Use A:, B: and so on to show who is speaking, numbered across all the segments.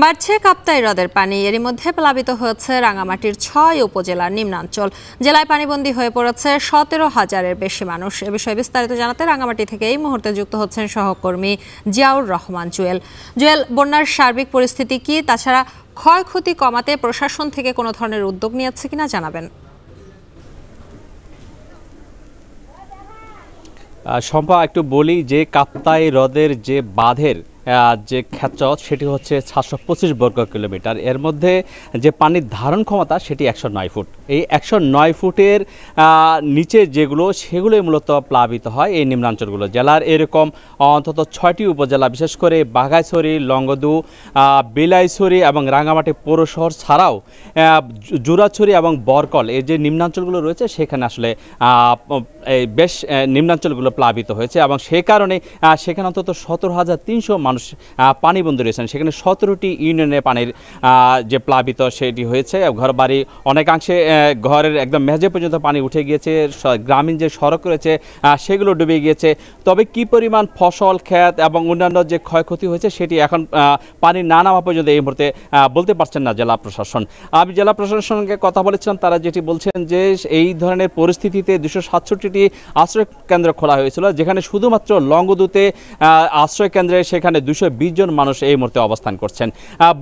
A: বাড়ছে কাপ্তাই হ্রদের পানি। এরই মধ্যে প্লাবিত হয়েছে রাঙামাটির ৬ উপজেলার নিম্নাঞ্চল। জেলায় পানিবন্দী হয়ে পড়েছে ১৭,০০০-এর বেশি মানুষ। এ বিষয়ে বিস্তারিত জানাতে রাঙামাটি থেকে এই মুহূর্তে যুক্ত হচ্ছেন সহকর্মী জিয়াউর রহমান জুয়েল। জুয়েল, বন্যার সার্বিক পরিস্থিতি কি? তাছাড়া ক্ষয়ক্ষতি কমাতে প্রশাসন থেকে কোনো ধরনের উদ্যোগ নিয়েছে কিনা জানাবেন।
B: শম্পা, একটু বলি যে কাপ্তাই হ্রদের যে বাঁধের যে ক্ষেত্র সেটি হচ্ছে ৭২৫ বর্গ কিলোমিটার। এর মধ্যে যে পানির ধারণ ক্ষমতা সেটি ১০৯ ফুট। এই ১০৯ ফুটের নিচে সেগুলোই মূলত প্লাবিত হয় এই নিম্নাঞ্চলগুলো। জেলার এরকম অন্তত ৬টি উপজেলা, বিশেষ করে বাঘাইছড়ি, লংগদু, বিলাইছড়ি এবং রাঙামাটি পৌরশহর ছাড়াও জুরাছড়ি এবং বরকল, এই যে নিম্নাঞ্চলগুলো রয়েছে সেখানে আসলে বেশ নিম্নাঞ্চলগুলো প্লাবিত হয়েছে এবং সেই কারণে সেখানে অন্তত ১৭,৩০০ মানুষ পানিবন্দী রয়েছেন। সেখানে ১৭টি ইউনিয়নে পানির যে প্লাবিত সেটি হয়েছে। ঘরবাড়ি অনেকাংশে ঘরের একদম মেঝে পর্যন্ত পানি উঠে গিয়েছে। গ্রামীণ যে সড়ক রয়েছে সেগুলো ডুবে গিয়েছে। তবে কি পরিমাণ ফসল, ক্ষেত এবং অন্যান্য যে ক্ষয়ক্ষতি হয়েছে সেটি এখন পানি না নামা পর্যন্ত এই মুহূর্তে বলতে পারছেন না জেলা প্রশাসন। আমি জেলা প্রশাসনের সঙ্গে কথা বলেছিলাম, তারা যেটি বলছেন যে এই ধরনের পরিস্থিতিতে ২৬৭টি আশ্রয় কেন্দ্র খোলা হয়েছিল, যেখানে শুধুমাত্র লংগদুতে আশ্রয় কেন্দ্রে সেখানে ২২০ জন মানুষ এই মুহূর্তে অবস্থান করছেন।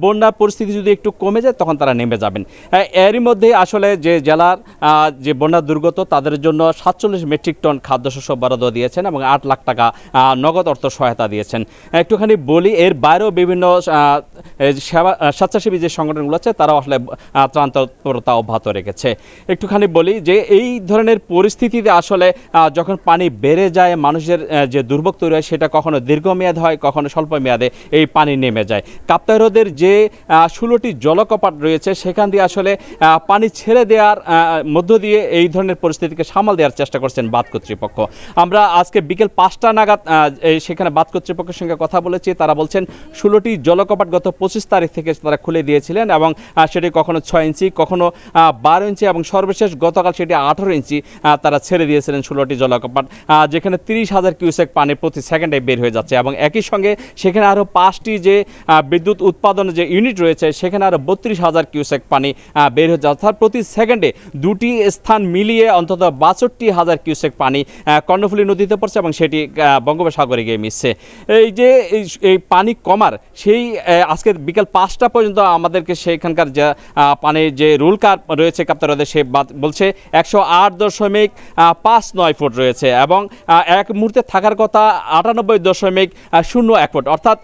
B: বন্যার পরিস্থিতি যদি একটু কমে যায় তখন তারা নেমে যাবেন। এরই মধ্যে আসলে যে জেলার যে বন্যা দুর্গত তাদের জন্য ৪৭ মেট্রিক টন খাদ্যশস্য বরাদ্দ দিয়েছেন এবং ৮ লাখ টাকা নগদ অর্থ সহায়তা দিয়েছেন। একটুখানি বলি, এর বাইরেও বিভিন্ন স্বেচ্ছাসেবী যে সংগঠনগুলো আছে তারাও আসলে ত্রাণ তৎপরতা অব্যাহত রেখেছে। একটুখানি বলি যে এই ধরনের পরিস্থিতিতে আসলে যখন পানি বেড়ে যায়, মানুষের যে দুর্ভোগ তৈরি হয় সেটা কখনো দীর্ঘমেয়াদ হয়, কখনো স্বল্প মেয়াদে এই পানি নেমে যায়। কাপ্তাই হ্রদের যে ১৬টি জলকপাট রয়েছে সেখান দিয়ে আসলে পানি ছেড়ে দেওয়ার মধ্য দিয়ে এই ধরনের পরিস্থিতিকে সামাল দেওয়ার চেষ্টা করছেন বাঁধ কর্তৃপক্ষ। আমরা আজকে বিকেল ৫টা নাগাদ সেখানে বাঁধ কর্তৃপক্ষের সঙ্গে কথা বলেছি। তারা বলছেন 16টি জলকপাট গত ২৫ তারিখ থেকে তারা খুলে দিয়েছিলেন এবং সেটি কখনো ৬ ইঞ্চি, কখনো ১২ ইঞ্চি এবং সর্বশেষ গতকাল সেটি ১৮ ইঞ্চি তারা ছেড়ে দিয়েছিলেন 16টি জলকপাট, যেখানে ৩০,০০০ কিউসেক পানি প্রতি সেকেন্ডে বের হয়ে যাচ্ছে। এবং একই সঙ্গে সেখানে আরও 5টি যে বিদ্যুৎ উৎপাদনের যে ইউনিট রয়েছে সেখানে আরও ৩২,০০০ কিউসেক পানি বের হয়ে যাচ্ছে। অর্থাৎ প্রতি সেকেন্ডে দুটি স্থান মিলিয়ে অন্তত ৬২,০০০ কিউসেক পানি কর্ণফুলী নদীতে পড়ছে এবং সেটি বঙ্গোপসাগরে গিয়ে মিশছে। এই যে এই পানি কমার সেই আজকে বিকেল ৫টা পর্যন্ত আমাদেরকে সেইখানকার যে পানির যে রুল কার্ভ রয়েছে কাপ্তাই হ্রদে সে বলছে ১০৮.৫৯ ফুট রয়েছে এবং এক মুহূর্তে থাকার কথা ৯৮.০১ ফুট, অর্থাৎ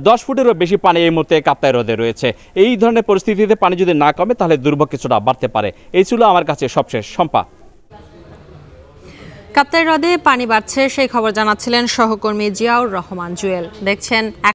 B: ১০ ফুটেরও বেশি পানি এই মুহূর্তে কাপ্তাই হ্রদে রয়েছে। এই ধরনের পরিস্থিতিতে পানি যদি না কমে তাহলে দুর্ভোগ কিছুটা বাড়তে পারে। এই ছিল আমার কাছে সবশেষ। শম্পা,
A: কাপ্তাই হ্রদে পানি বাড়ছে সেই খবর জানাচ্ছিলেন সহকর্মী জিয়াউর রহমান জুয়েল। দেখছেন